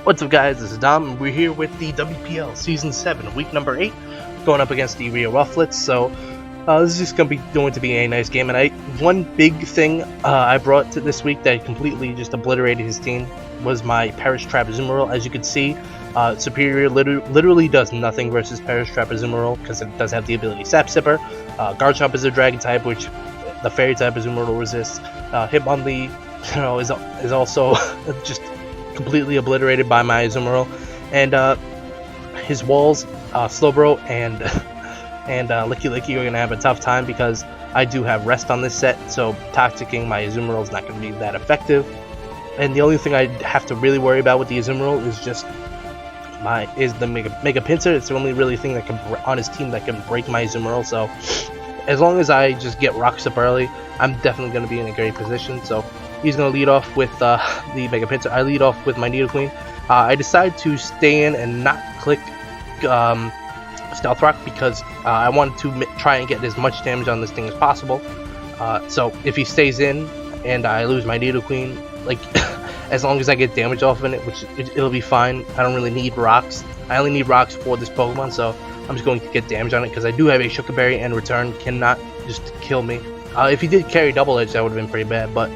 What's up, guys? This is Dom, and we're here with the WPL Season 7, Week number 8, going up against the Rufflets. So, this is just going to be a nice game. And one big thing I brought to this week that completely just obliterated his team was my Perish Trap Azumarill. As you can see, Superior literally does nothing versus Perish Trap Azumarill because it does have the ability Sap Sipper. Garchomp is a Dragon type, which the Fairy type Azumarill resists. Hitmonlee, is also just completely obliterated by my Azumarill, and his walls, Slowbro and Licky Licky are gonna have a tough time because I do have rest on this set, so toxicking my Azumarill is not gonna be that effective. And the only thing I have to really worry about with the Azumarill is just the Mega Pinsir. It's the only really thing that can on his team that can break my Azumarill. So as long as I just get rocks up early, I'm definitely gonna be in a great position. So he's going to lead off with the Mega Pinsir. I lead off with my Nidoqueen. I decide to stay in and not click Stealth Rock because I wanted to try and get as much damage on this thing as possible. So if he stays in and I lose my Nidoqueen, like as long as I get damage off of it, which it'll be fine. I don't really need rocks. I only need rocks for this Pokemon, so I'm just going to get damage on it because I do have a Sugar Berry and Return cannot just kill me. If he did carry Double Edge, that would have been pretty bad, but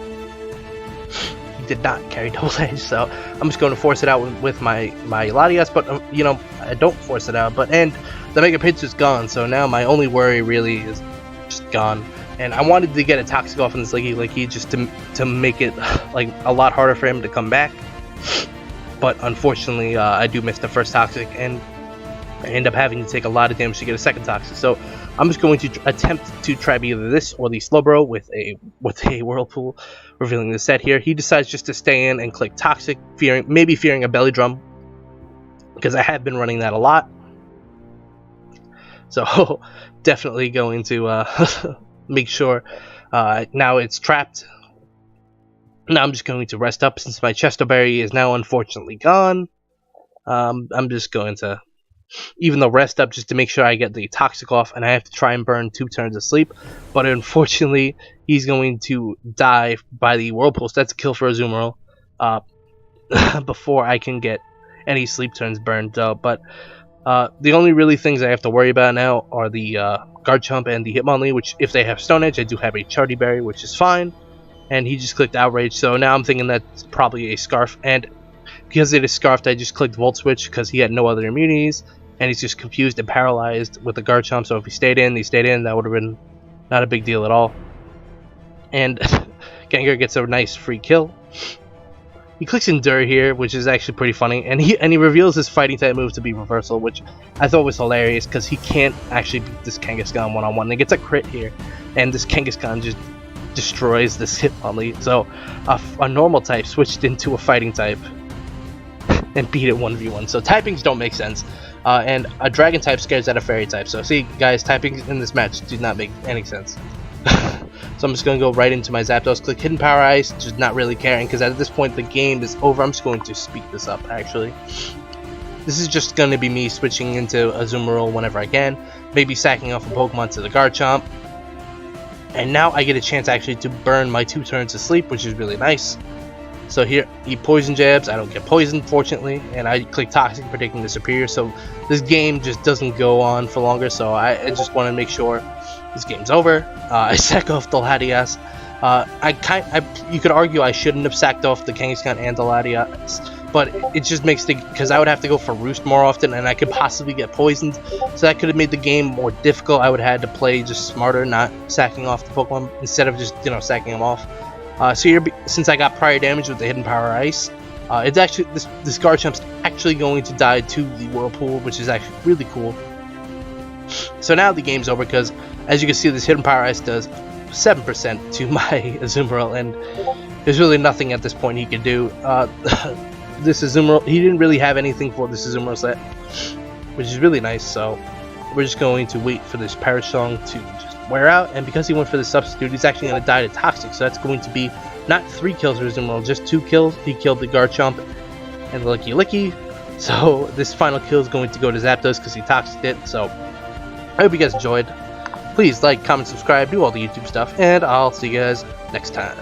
did not carry Double Edge, so I'm just going to force it out with my Latias, but I don't force it out. And the Mega Pinsir is gone, so now my only worry really is just gone. And I wanted to get a Toxic off in this Licky just to make it like a lot harder for him to come back, but unfortunately I do miss the first Toxic, and I end up having to take a lot of damage to get a second Toxic. So I'm just going to attempt to trap either this or the Slowbro with a Whirlpool, revealing the set here. He decides just to stay in and click Toxic, maybe fearing a Belly Drum, because I have been running that a lot. So definitely going to make sure now it's trapped. Now I'm just going to rest up since my Chesto Berry is now unfortunately gone. I'm just going to even though rest up just to make sure I get the Toxic off, and I have to try and burn 2 turns of sleep, but unfortunately he's going to die by the Whirlpool, so that's a kill for Azumarill before I can get any sleep turns burned. But the only really things I have to worry about now are the Garchomp and the Hitmonlee, which if they have Stone Edge, I do have a Chardy Berry, which is fine, and he just clicked Outrage, so now I'm thinking that's probably a Scarf, and because it is Scarfed, I just clicked Volt Switch because he had no other immunities, and he's just confused and paralyzed with the Garchomp, so if he stayed in, that would have been not a big deal at all. And Gengar gets a nice free kill. He clicks Endure here, which is actually pretty funny, and he reveals his fighting type move to be Reversal, which I thought was hilarious because he can't actually beat this Kangaskhan one-on-one. He gets a crit here, and this Kangaskhan just destroys this Hitmonlee. So a normal type switched into a fighting type and beat it 1v1. So typings don't make sense, and a Dragon type scares out a Fairy type. So see, guys, typings in this match do not make any sense. So I'm just going to go right into my Zapdos, click Hidden Power Ice, just not really caring because at this point the game is over. I'm just going to speed this up actually. This is just going to be me switching into Azumarill whenever I can, maybe sacking off a Pokemon to the Garchomp. And now I get a chance actually to burn my 2 turns of sleep, which is really nice. So here, he Poison Jabs, I don't get poisoned fortunately, and I click Toxic, predicting the Superior, so this game just doesn't go on for longer, so I just want to make sure this game's over. I sack off the Latias. You could argue I shouldn't have sacked off the Kangaskhan and the Latias, but it just makes because I would have to go for Roost more often, and I could possibly get poisoned, so that could have made the game more difficult. I would have had to play just smarter, not sacking off the Pokemon instead of just sacking them off. So here, since I got prior damage with the Hidden Power Ice, it's actually this Garchomp's actually going to die to the Whirlpool, which is actually really cool. So now the game's over because, as you can see, this Hidden Power Ice does 7% to my Azumarill, and there's really nothing at this point he could do. This Azumarill, he didn't really have anything for this Azumarill set, which is really nice. So we're just going to wait for this Perish Song to just wear out, and because he went for the substitute, he's actually going to die to Toxic, so that's going to be not 3 kills for Azumarill, just 2 kills. He killed the Garchomp and the Licky, so this final kill is going to go to Zapdos because he Toxiced it. So I hope you guys enjoyed. Please like, comment, subscribe, do all the YouTube stuff, and I'll see you guys next time.